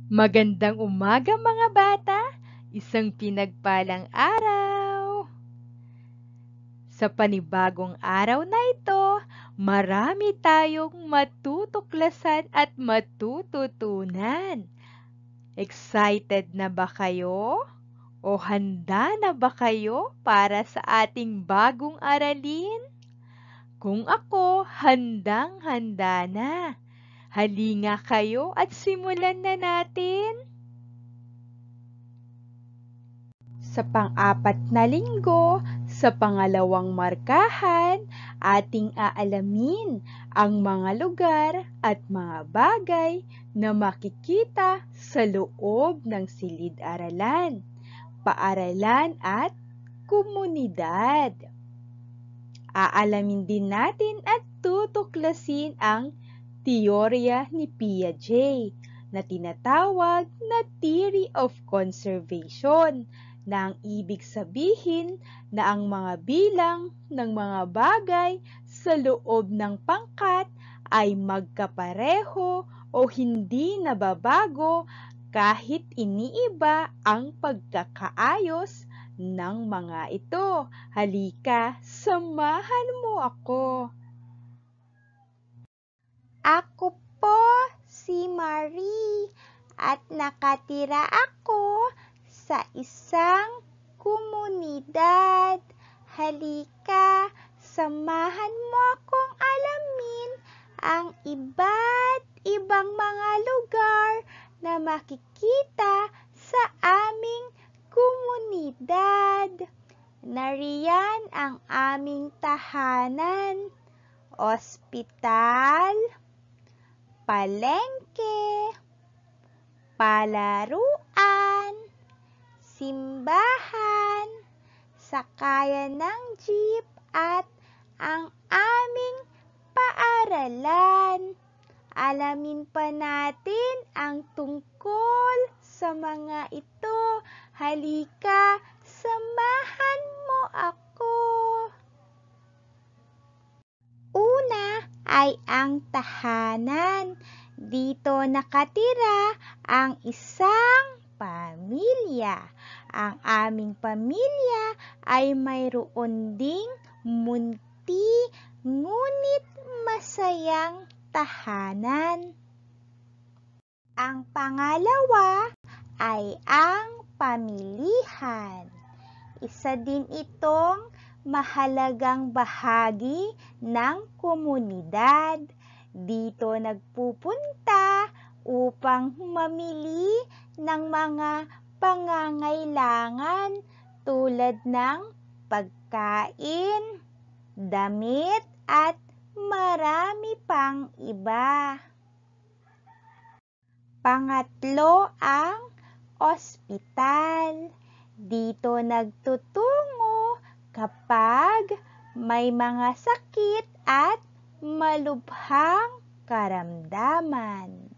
Magandang umaga mga bata, isang pinagpalang araw. Sa panibagong araw na ito, marami tayong matutuklasan at matututunan. Excited na ba kayo? O handa na ba kayo para sa ating bagong aralin? Kung ako, handang-handa na. Halina kayo at simulan na natin. Sa pang-apat na linggo, sa pangalawang markahan, ating aalamin ang mga lugar at mga bagay na makikita sa loob ng silid-aralan, paaralan at komunidad. Aalamin din natin at tutuklasin ang teorya ni Piaget na tinatawag na Theory of Conservation, na ang ibig sabihin na ang mga bilang ng mga bagay sa loob ng pangkat ay magkapareho o hindi nababago kahit iniiba ang pagkakaayos ng mga ito. Halika, samahan mo ako. Ako po si Marie at nakatira ako sa isang komunidad. Halika, samahan mo akong alamin ang iba't ibang mga lugar na makikita sa aming komunidad. Nariyan ang aming tahanan, ospital, palengke, palaruan, simbahan, sakayan ng jeep at ang aming paaralan. Alamin pa natin ang tungkol sa mga ito. Halika, samahan mo ako. Una ay ang tahanan. Dito nakatira ang isang pamilya. Ang aming pamilya ay mayroon ding munti ngunit masayang tahanan. Ang pangalawa ay ang pamilihan. Isa din itong mahalagang bahagi ng komunidad. Dito nagpupunta upang mamili ng mga pangangailangan tulad ng pagkain, damit at marami pang iba. Pangatlo ang ospital. Dito nagtutungo kapag may mga sakit at malubhang karamdaman.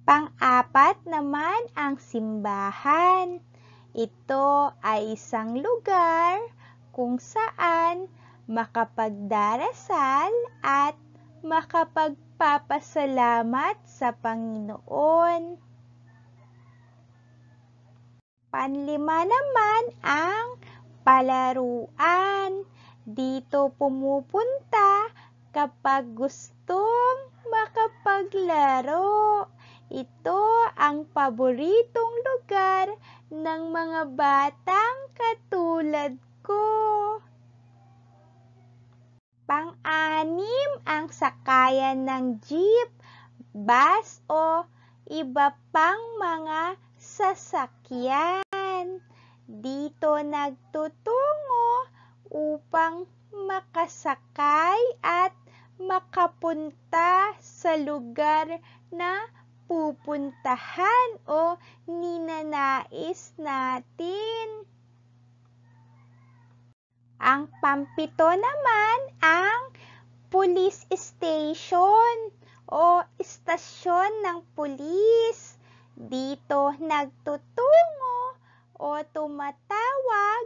Pang-apat naman ang simbahan. Ito ay isang lugar kung saan makapagdarasal at makapagpapasalamat sa Panginoon. Panlima naman ang palaruan. Dito pumupunta kapag gustong makapaglaro. Ito ang paboritong lugar ng mga batang katulad ko. Pang-anim ang sakayan ng jeep, bus o iba pang mga sasakyan. Dito nagtutungo upang makasakay at makapunta sa lugar na pupuntahan o ninanais natin. Ang pampito naman ang police station o istasyon ng pulis. Dito nagtutungo o tumatawag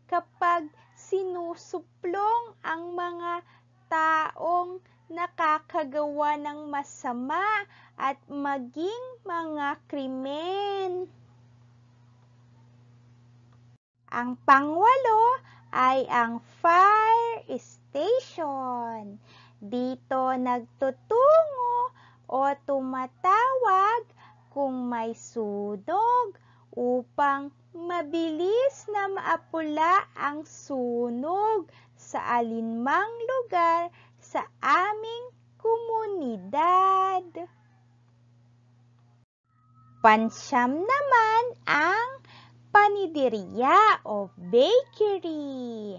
kapag sinusuplong ang mga taong nakakagawa ng masama at maging mga krimen. Ang pangwalo ay ang fire station. Dito nagtutungo o tumatawag kung may sunog upang mabilis na maapula ang sunog sa alinmang lugar sa aming komunidad. Pansyam naman ang paniderya o bakery.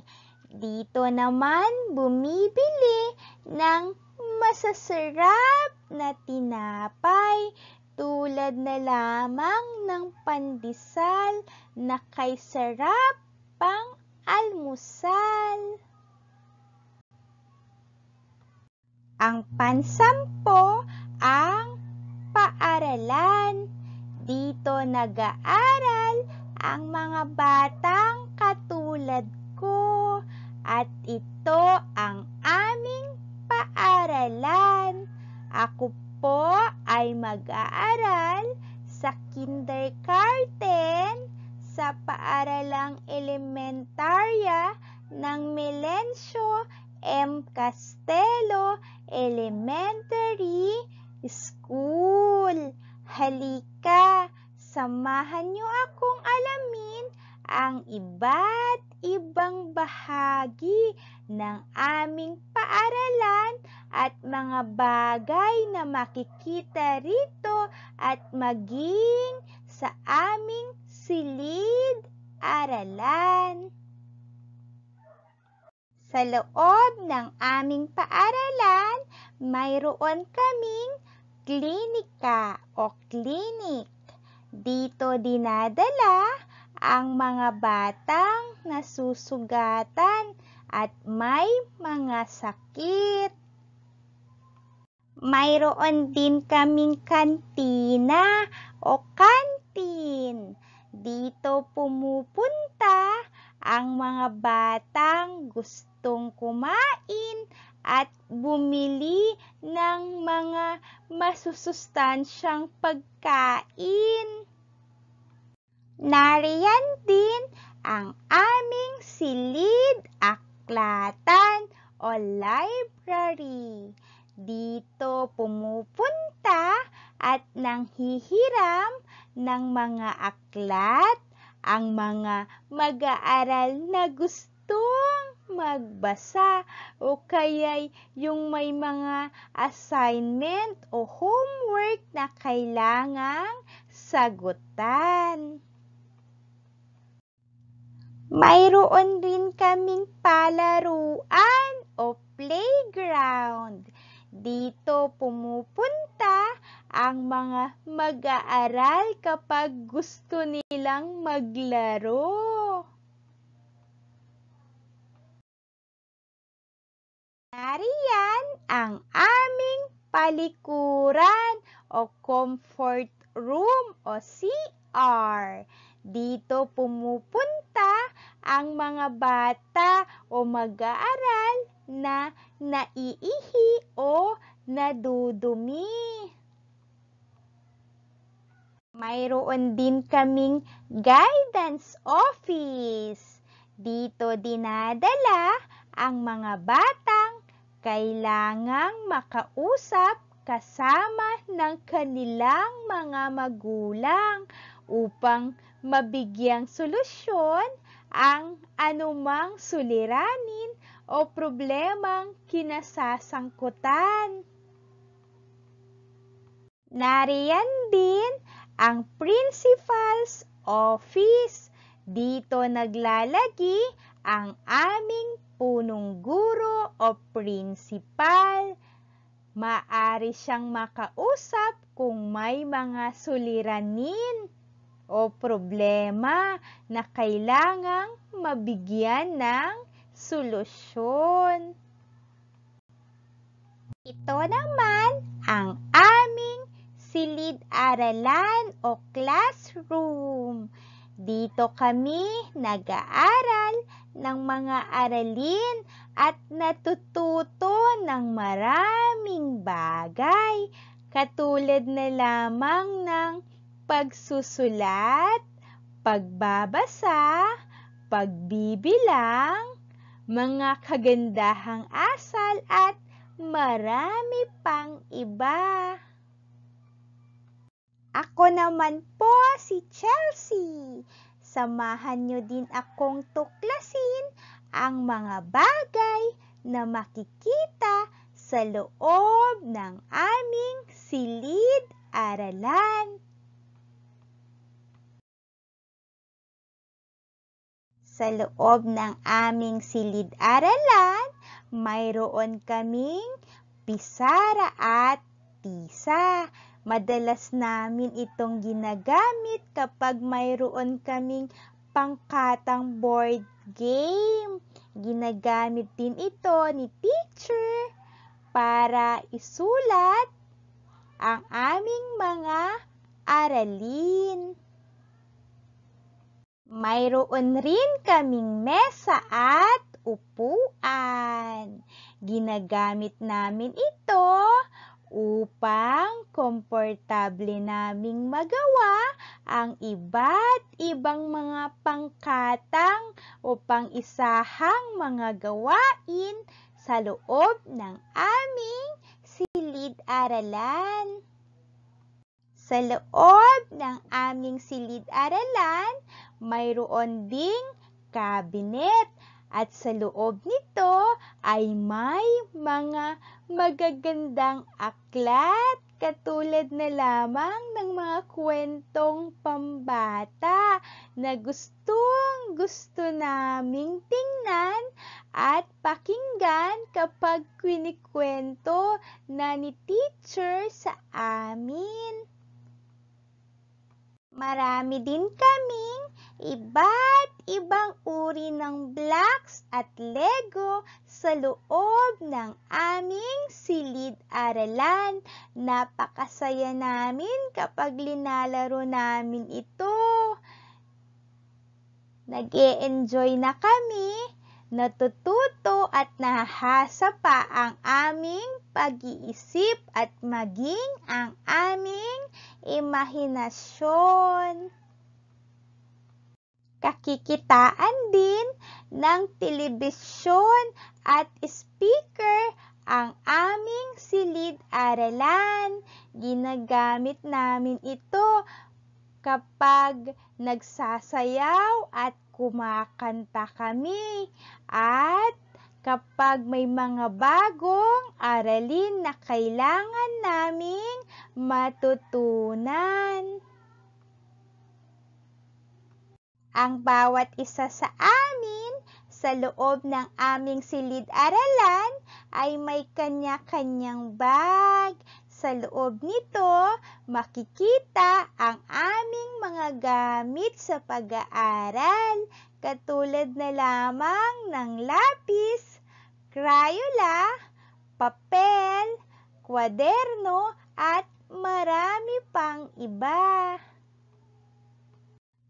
Dito naman bumibili ng masasarap na tinapay tulad na lamang ng pandesal na kay sarap pang almusal. Ang pansampo ang paaralan. Dito nag-aaral ang mga batang katulad ko at ito ang aming paaralan. Ako po ay mag-aaral sa kindergarten sa paaralang elementarya ng Melencio M. Castelo Elementary School. Halika, samahan niyo akong alamin ang iba't ibang bahagi ng aming paaralan at mga bagay na makikita rito at maging sa aming silid-aralan. Sa loob ng aming paaralan, mayroon kaming klinika o clinic. Dito dinadala ang mga batang nasusugatan at may mga sakit. Mayroon din kaming kantina o kantin. Dito pumupunta ang mga batang gustong kumain at bumili ng mga masusustansyang pagkain. Nariyan din ang aming silid-aklatan o library. Dito pumupunta at nanghihiram ng mga aklat ang mga mag-aaral na gustong magbasa o kaya'y yung may mga assignment o homework na kailangang sagutan. Mayroon rin kaming palaruan o playground. Dito pumupunta ang mga mag-aaral kapag gusto nilang maglaro. Nariyan ang aming palikuran o comfort room o CR. Dito pumupunta ang mga bata o mag-aaral na naiihi o nadudumi. Mayroon din kaming guidance office. Dito dinadala ang mga batang kailangang makausap kasama ng kanilang mga magulang upang mabigyang solusyon ang anumang suliranin o problemang kinasasangkutan. Nariyan din ang principal's office. Dito naglalagi ang aming punong guro o principal. Maaari siyang makausap kung may mga suliranin o problema na kailangang mabigyan ng solusyon. Ito naman ang aming silid-aralan o classroom. Dito kami nag-aaral ng mga aralin at natututo ng maraming bagay katulad na lamang ng pagsusulat, pagbabasa, pagbibilang, mga kagandahang asal at marami pang iba. Ako naman po si Chelsea. Samahan niyo din akong tuklasin ang mga bagay na makikita sa loob ng aming silid-aralan. Sa loob ng aming silid-aralan, mayroon kaming pisara at tisa. Madalas namin itong ginagamit kapag mayroon kaming pangkatang board game. Ginagamit din ito ni teacher para isulat ang aming mga aralin. Mayroon rin kaming mesa at upuan. Ginagamit namin ito upang komportable naming magawa ang iba't ibang mga pangkatang o pang-isahang mga gawain sa loob ng aming silid-aralan. Sa loob ng aming silid-aralan, mayroon ding cabinet at sa loob nito ay may mga magagandang aklat katulad na lamang ng mga kwentong pambata na gustong-gusto naming tingnan at pakinggan kapag kwinikwento na ni teacher sa amin. Marami din kaming iba't ibang uri ng blocks at Lego sa loob ng aming silid-aralan. Napakasaya namin kapag linalaro namin ito. Nag-e-enjoy na kami, natututo at nahahasa pa ang aming pag-iisip at maging ang aming imahinasyon. Kakikitaan din ng telebisyon at speaker ang aming silid-aralan. Ginagamit namin ito kapag nagsasayaw at kumakanta kami at kapag may mga bagong aralin na kailangan naming matutunan. Ang bawat isa sa amin sa loob ng aming silid-aralan ay may kanya-kanyang bag. Sa loob nito, makikita ang aming mga gamit sa pag-aaral, katulad na lamang ng lapis, Crayola, papel, kwaderno at marami pang iba.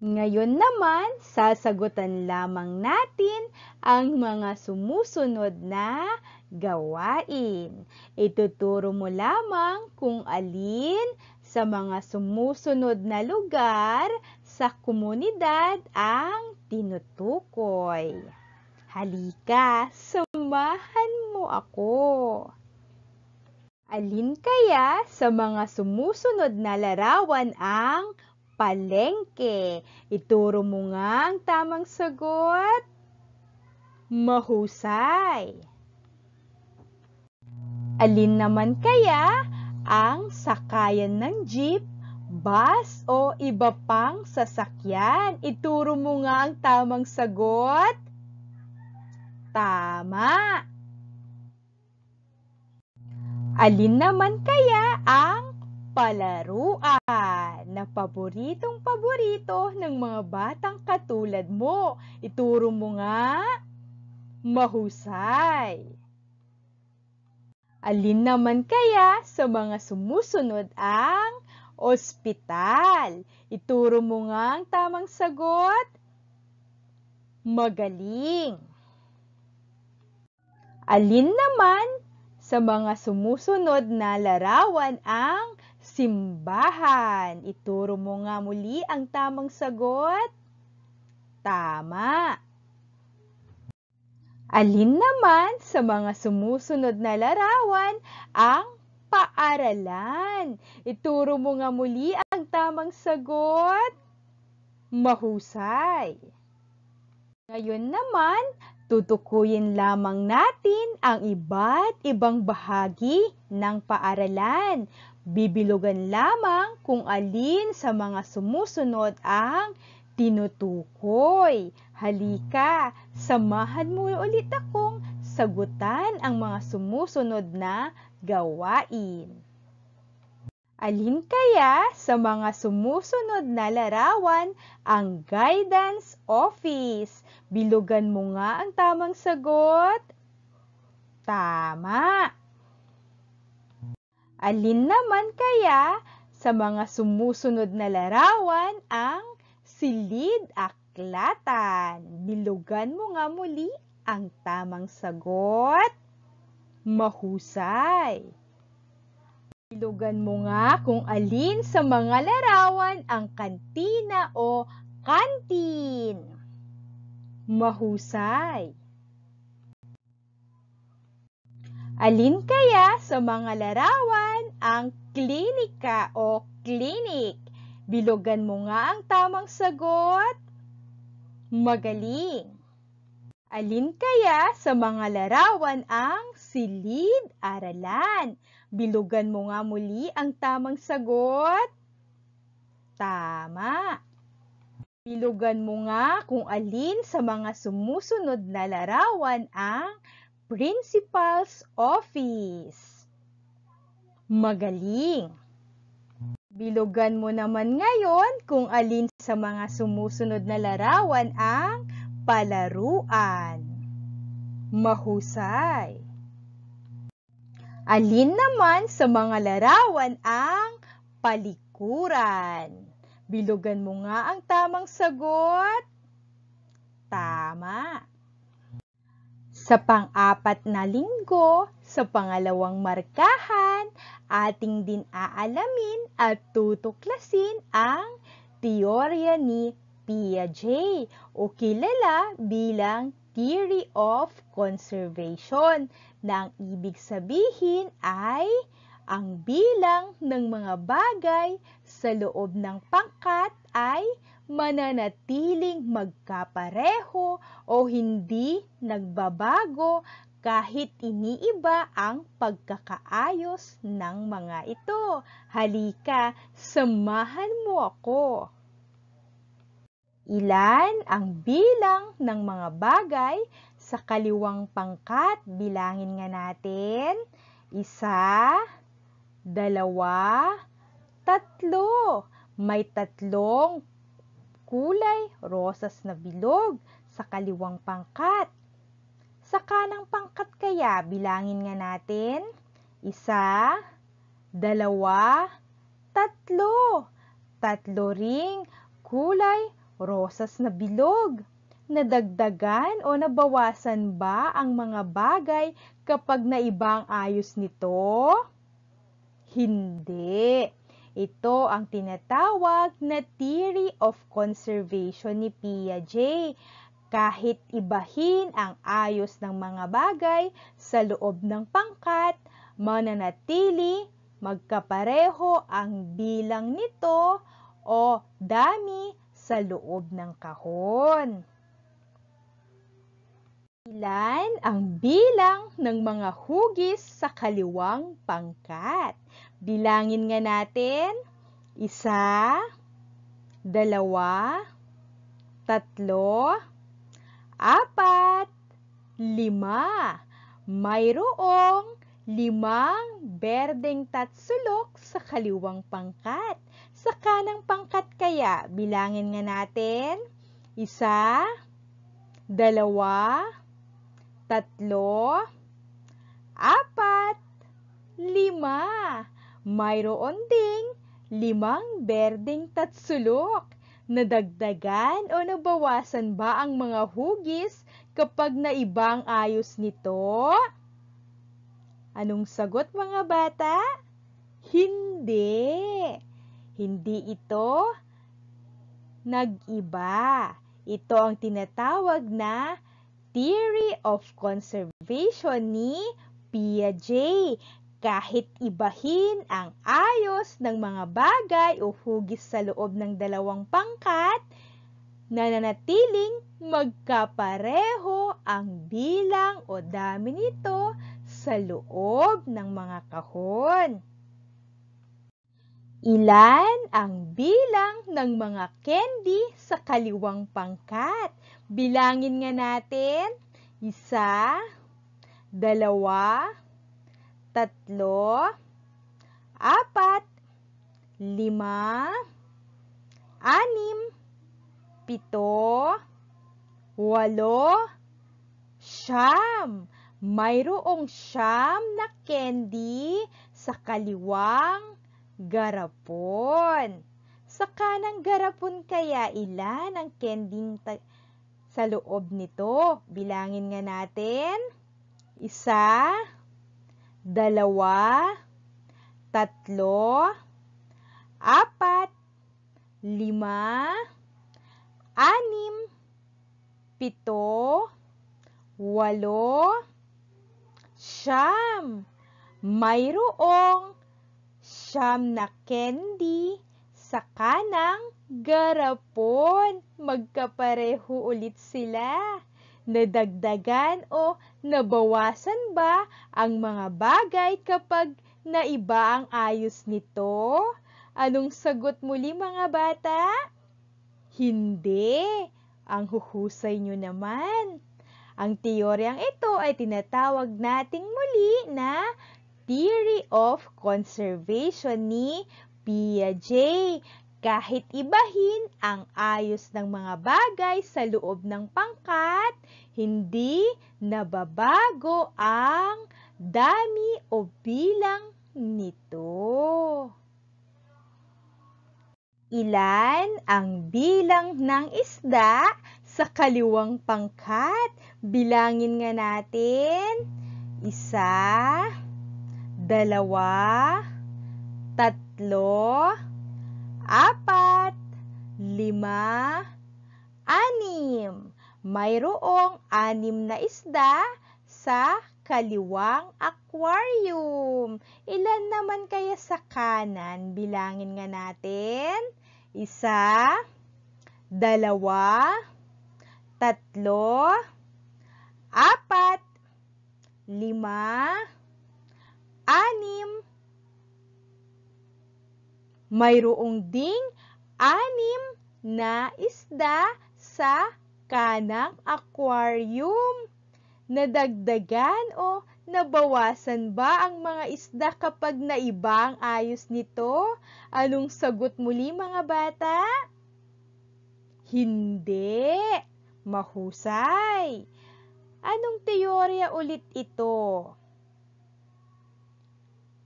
Ngayon naman, sasagutan lamang natin ang mga sumusunod na gawain. Ituturo mo lamang kung alin sa mga sumusunod na lugar sa komunidad ang tinutukoy. Halika, samahan mo ako. Alin kaya sa mga sumusunod na larawan ang palengke? Ituro mo nga ang tamang sagot. Mahusay. Alin naman kaya ang sakayan ng jeep, bus o iba pang sasakyan? Ituro mo nga ang tamang sagot. Tama. Alin naman kaya ang palaruan na paboritong-paborito ng mga batang katulad mo? Ituro mo nga. Mahusay. Alin naman kaya sa mga sumusunod ang ospital? Ituro mo nga ang tamang sagot. Magaling. Alin naman sa mga sumusunod na larawan ang simbahan? Ituro mo nga muli ang tamang sagot. Tama. Alin naman sa mga sumusunod na larawan ang paaralan? Ituro mo nga muli ang tamang sagot. Mahusay. Ngayon naman, tutukuyin lamang natin ang iba't ibang bahagi ng paaralan. Bibilugan lamang kung alin sa mga sumusunod ang tinutukoy. Halika, samahan mo ulit akong sagutan ang mga sumusunod na gawain. Alin kaya sa mga sumusunod na larawan ang guidance office? Bilugan mo nga ang tamang sagot. Tama. Alin naman kaya sa mga sumusunod na larawan ang silid-aklatan? Bilugan mo nga muli ang tamang sagot. Mahusay. Bilugan mo nga kung alin sa mga larawan ang kantina o kantin. Mahusay. Alin kaya sa mga larawan ang klinika o clinic? Bilugan mo nga ang tamang sagot. Magaling. Alin kaya sa mga larawan ang silid-aralan? Bilugan mo nga muli ang tamang sagot. Tama. Bilugan mo nga kung alin sa mga sumusunod na larawan ang principal's office. Magaling. Bilugan mo naman ngayon kung alin sa mga sumusunod na larawan ang palaruan. Mahusay. Alin naman sa mga larawan ang palikuran? Bilugan mo nga ang tamang sagot. Tama. Sa pang-apat na linggo, sa pangalawang markahan, ating din aalamin at tutuklasin ang teorya ni Piaget o kilala bilang Theory of Conservation na ang ibig sabihin ay ang bilang ng mga bagay sa loob ng pangkat ay mananatiling magkapareho o hindi nagbabago kahit iniiba ang pagkakaayos ng mga ito. Halika, samahan mo ako. Ilan ang bilang ng mga bagay sa kaliwang pangkat? Bilangin nga natin. 1, 2, 3. May 3 kulay rosas na bilog sa kaliwang pangkat. Sa kanang pangkat kaya, bilangin nga natin. 1, 2, 3. 3 ring kulay rosas na bilog. Nadagdagan o nabawasan ba ang mga bagay kapag naiba ang ayos nito? Hindi. Ito ang tinatawag na Theory of Conservation ni Piaget. Kahit ibahin ang ayos ng mga bagay sa loob ng pangkat, mananatili magkapareho ang bilang nito o dami sa loob ng kahon. Ilan ang bilang ng mga hugis sa kaliwang pangkat? Bilangin nga natin. 1, 2, 3, 4, 5. Mayroong 5 berdeng tatsulok sa kaliwang pangkat. Sa kanang pangkat kaya, bilangin nga natin. 1, 2, 3, 4, 5. Mayroon ding 5 berdeng tatsulok. Nadagdagan o nabawasan ba ang mga hugis kapag naiba ang ayos nito? Anong sagot mga bata? Hindi. Hindi ito nag-iba. Ito ang tinatawag na theory of conservation ni Piaget. Kahit ibahin ang ayos ng mga bagay o hugis sa loob ng dalawang pangkat, nananatiling magkapareho ang bilang o dami nito sa loob ng mga kahon. Ilan ang bilang ng mga candy sa kaliwang pangkat? Bilangin nga natin. 1, 2, 3, 4, 5, 6, 7, 8, 9. Mayroong 9 na candy sa kaliwang garapon. Sa kanang garapon kaya ilan ang candy sa loob nito? Bilangin nga natin. 1, 2, 3, 4, 5, 6, 7, 8, 9. Mayroong 9 na candy sa kanang garapon. Magkapareho ulit sila. Nadagdagan o nabawasan ba ang mga bagay kapag naiba ang ayos nito? Anong sagot muli mga bata? Hindi. Ang huhusay nyo naman. Ang teoryang ito ay tinatawag nating muli na theory of conservation ni Piaget. Kahit ibahin ang ayos ng mga bagay sa loob ng pangkat, hindi nababago ang dami o bilang nito. Ilan ang bilang ng isda sa kaliwang pangkat? Bilangin nga natin. 1, 2, 3, 4, 5, 6. Mayroong 6 na isda sa kaliwang aquarium. Ilan naman kaya sa kanan? Bilangin nga natin. 1, 2, 3, 4, 5, 6. Mayroong ding 6 na isda sa kanang aquarium. Nadagdagan o nabawasan ba ang mga isda kapag naiba ang ayos nito? Anong sagot muli mga bata? Hindi. Mahusay. Anong teorya ulit ito?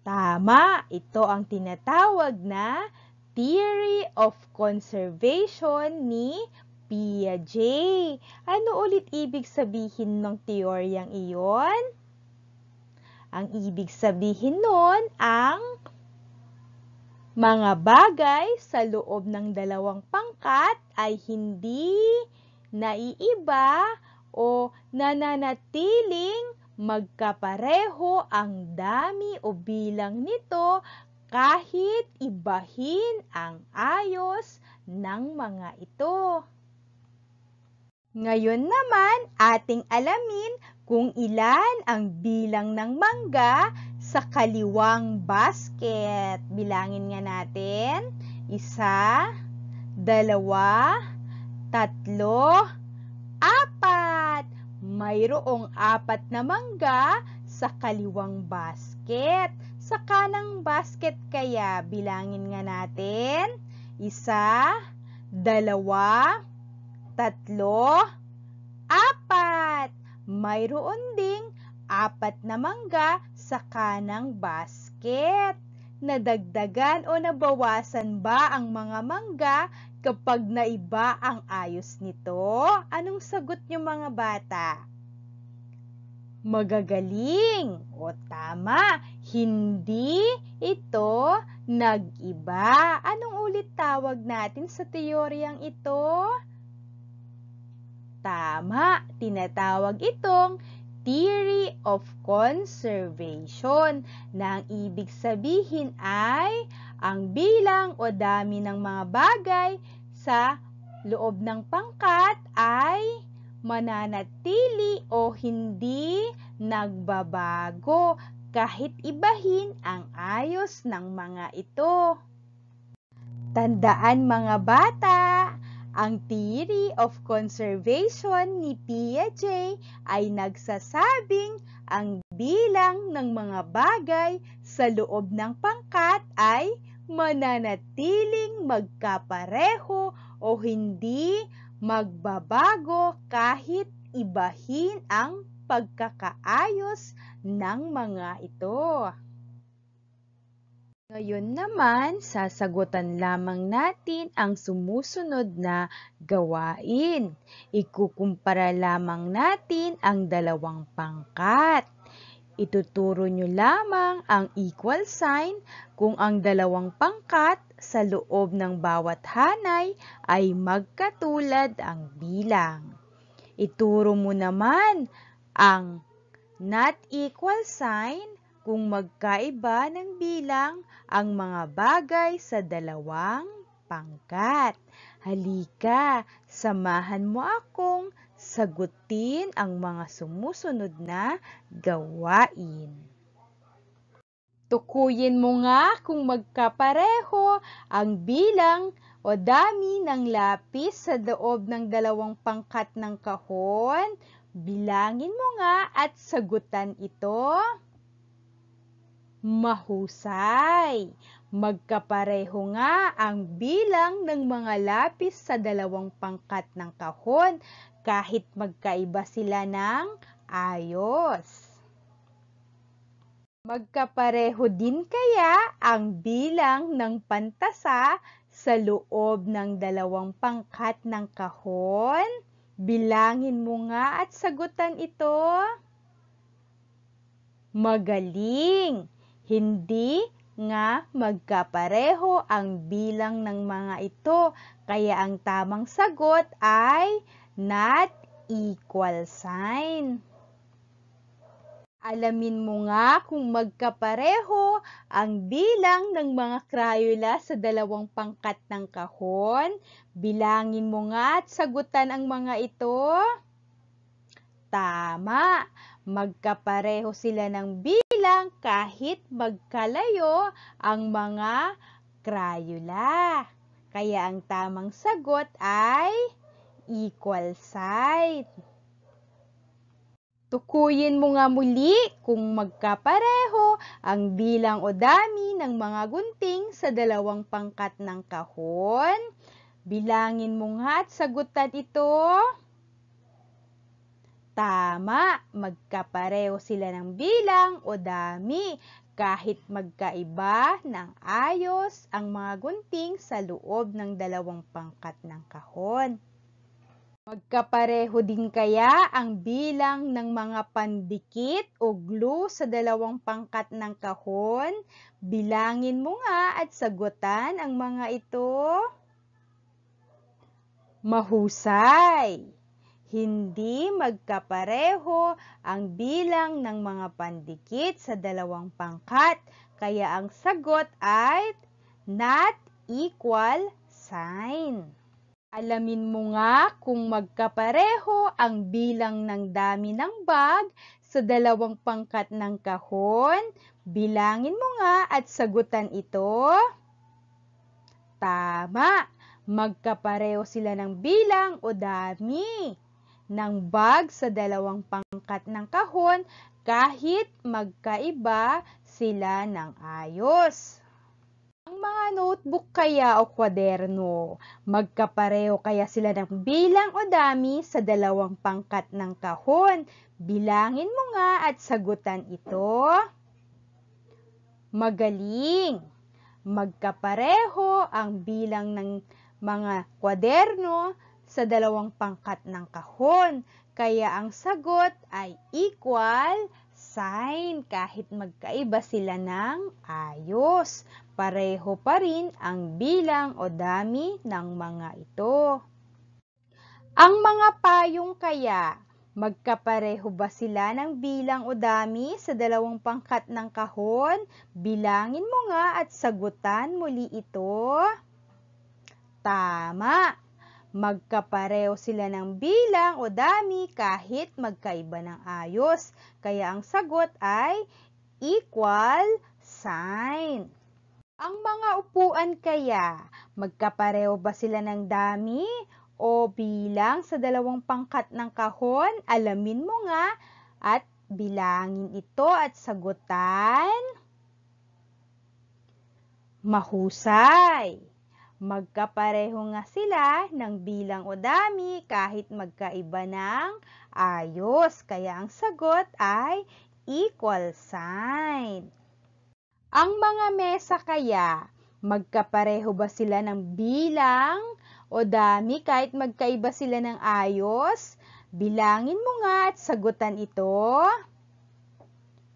Tama, ito ang tinatawag na theory of conservation ni Piaget. Ano ulit ibig sabihin ng teoryang iyon? Ang ibig sabihin nun, ang mga bagay sa loob ng dalawang pangkat ay hindi naiiba o nananatiling magkapareho ang dami o bilang nito kahit ibahin ang ayos ng mga ito. Ngayon naman, ating alamin kung ilan ang bilang ng mangga sa kaliwang basket. Bilangin nga natin. 1, 2, 3, 4. Mayroong 4 na mangga sa kaliwang basket. Sa kanang basket kaya, bilangin nga natin. 1, 2, 3, 4. Mayroon ding 4 na mangga sa kanang basket. nadagdagan o nabawasan ba ang mga mangga kapag naiba ang ayos nito? Anong sagot niyo mga bata? Magagaling! O tama, hindi ito nag-iba. Anong ulit tawag natin sa teoryang ito? Tama, tinatawag itong theory of conservation na ang ibig sabihin ay ang bilang o dami ng mga bagay sa loob ng pangkat ay mananatili o hindi nagbabago kahit ibahin ang ayos ng mga ito. Tandaan mga bata, ang theory of conservation ni Piaget ay nagsasabing ang bilang ng mga bagay sa loob ng pangkat ay mananatiling magkapareho o hindi magbabago kahit ibahin ang pagkakaayos ng mga ito. Ngayon naman, sasagutan lamang natin ang sumusunod na gawain. Ikukumpara lamang natin ang dalawang pangkat. Ituturo nyo lamang ang equal sign kung ang dalawang pangkat sa loob ng bawat hanay ay magkatulad ang bilang. Ituro mo naman ang not equal sign kung magkaiba ng bilang ang mga bagay sa dalawang pangkat. Halika, samahan mo akong sagutin ang mga sumusunod na gawain. Tukuyin mo nga kung magkapareho ang bilang o dami ng lapis sa loob ng dalawang pangkat ng kahon. Bilangin mo nga at sagutan ito. Mahusay! Magkapareho nga ang bilang ng mga lapis sa dalawang pangkat ng kahon kahit magkaiba sila ng ayos. Magkapareho din kaya ang bilang ng pantasa sa loob ng dalawang pangkat ng kahon? Bilangin mo nga at sagutan ito. Magaling! Hindi nga magkapareho ang bilang ng mga ito, kaya ang tamang sagot ay not equal sign. Alamin mo nga kung magkapareho ang bilang ng mga Crayola sa dalawang pangkat ng kahon. Bilangin mo nga at sagutan ang mga ito. Tama! Magkapareho sila ng bilang kahit magkalayo ang mga Crayola. Kaya ang tamang sagot ay equal sign. Tukuyin mo nga muli kung magkapareho ang bilang o dami ng mga gunting sa dalawang pangkat ng kahon. Bilangin mo nga at sagutan ito. Tama, magkapareho sila ng bilang o dami kahit magkaiba ng ayos ang mga gunting sa loob ng dalawang pangkat ng kahon. Magkapareho din kaya ang bilang ng mga pandikit o glue sa dalawang pangkat ng kahon? Bilangin mo nga at sagutan ang mga ito. Mahusay! Hindi magkapareho ang bilang ng mga pandikit sa dalawang pangkat, kaya ang sagot ay not equal sign. Alamin mo nga kung magkapareho ang bilang ng dami ng bag sa dalawang pangkat ng kahon. Bilangin mo nga at sagutan ito. Tama! Magkapareho sila ng bilang o dami ng bag sa dalawang pangkat ng kahon kahit magkaiba sila ng ayos. Ang mga notebook kaya o kwaderno, magkapareho kaya sila ng bilang o dami sa dalawang pangkat ng kahon? Bilangin mo nga at sagutan ito. Magaling! Magkapareho ang bilang ng mga kwaderno sa dalawang pangkat ng kahon. Kaya ang sagot ay equal sign kahit magkaiba sila ng ayos. Pareho pa rin ang bilang o dami ng mga ito. Ang mga payong kaya, magkapareho ba sila ng bilang o dami sa dalawang pangkat ng kahon? Bilangin mo nga at sagutan muli ito. Tama! Magkapareho sila ng bilang o dami kahit magkaiba ng ayos. Kaya ang sagot ay equal sign. Ang mga upuan kaya, magkapareho ba sila ng dami o bilang sa dalawang pangkat ng kahon? Alamin mo nga at bilangin ito at sagutan. Mahusay! Magkapareho nga sila ng bilang o dami kahit magkaiba ng ayos. Kaya ang sagot ay equal sign. Ang mga mesa kaya, magkapareho ba sila ng bilang o dami kahit magkaiba sila ng ayos? Bilangin mo nga at sagutan ito.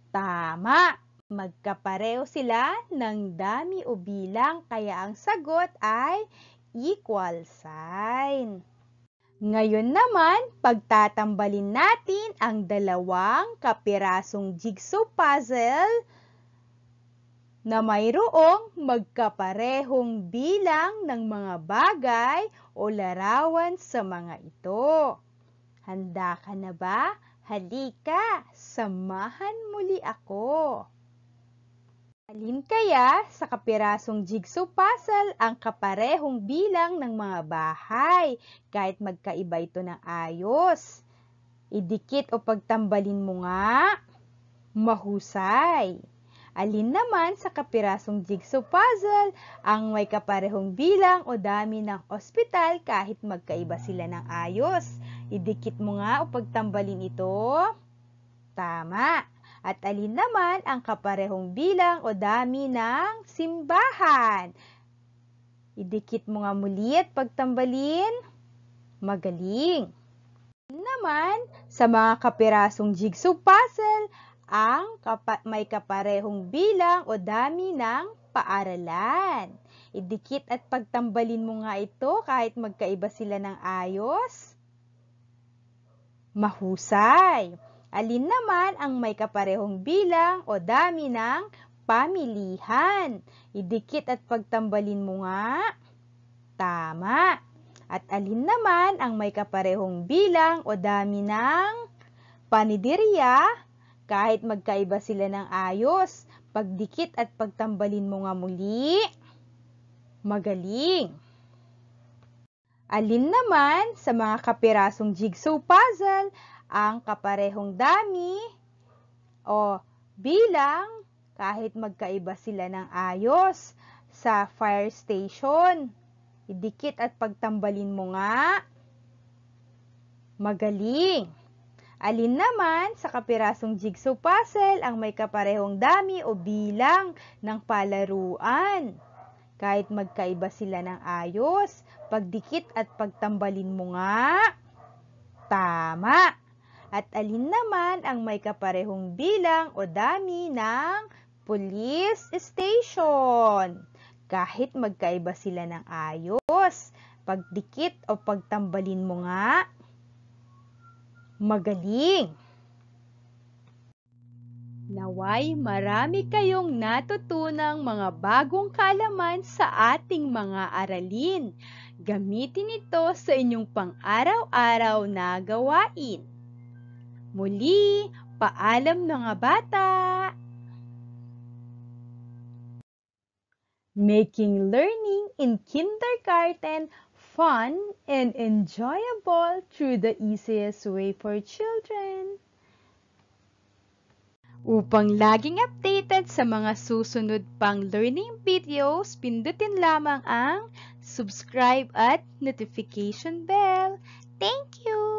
Tama! Magkapareho sila ng dami o bilang, kaya ang sagot ay equal sign. Ngayon naman, pagtatambalin natin ang dalawang kapirasong jigsaw puzzle na mayroong magkaparehong bilang ng mga bagay o larawan sa mga ito. Handa ka na ba? Halika, samahan muli ako. Alin kaya sa kapirasong jigsaw puzzle ang kaparehong bilang ng mga bahay kahit magkaiba ito ng ayos? Idikit o pagtambalin mo nga. Mahusay! Alin naman sa kapirasong jigsaw puzzle ang may kaparehong bilang o dami ng ospital kahit magkaiba sila ng ayos? Idikit mo nga o pagtambalin ito. Tama! At alin naman ang kaparehong bilang o dami ng simbahan? Idikit mo nga muli at pagtambalin. Magaling! Alin naman sa mga kapirasong jigsaw puzzle ang may kaparehong bilang o dami ng paaralan? Idikit at pagtambalin mo nga ito kahit magkaiba sila ng ayos. Mahusay! Alin naman ang may kaparehong bilang o dami ng pamilihan? Idikit at pagtambalin mo nga. Tama! At alin naman ang may kaparehong bilang o dami ng paniderya? Kahit magkaiba sila ng ayos, pagdikit at pagtambalin mo nga muli. Magaling! Alin naman sa mga kapirasong jigsaw puzzle ang kaparehong dami o bilang kahit magkaiba sila ng ayos sa fire station? Idikit at pagtambalin mo nga. Magaling! Alin naman sa kapirasong jigsaw puzzle ang may kaparehong dami o bilang ng palaruan? Kahit magkaiba sila ng ayos, pagdikit at pagtambalin mo nga. Tama! At alin naman ang may kaparehong bilang o dami ng police station? Kahit magkaiba sila ng ayos, pagdikit o pagtambalin mo nga. Magaling! Naway marami kayong natutunang mga bagong kaalaman sa ating mga aralin. Gamitin ito sa inyong pang-araw-araw na gawain. Muli, paalam mga bata! Making learning in kindergarten fun and enjoyable through the easiest way for children. Upang laging updated sa mga susunod pang learning videos, pindutin lamang ang subscribe at notification bell. Thank you!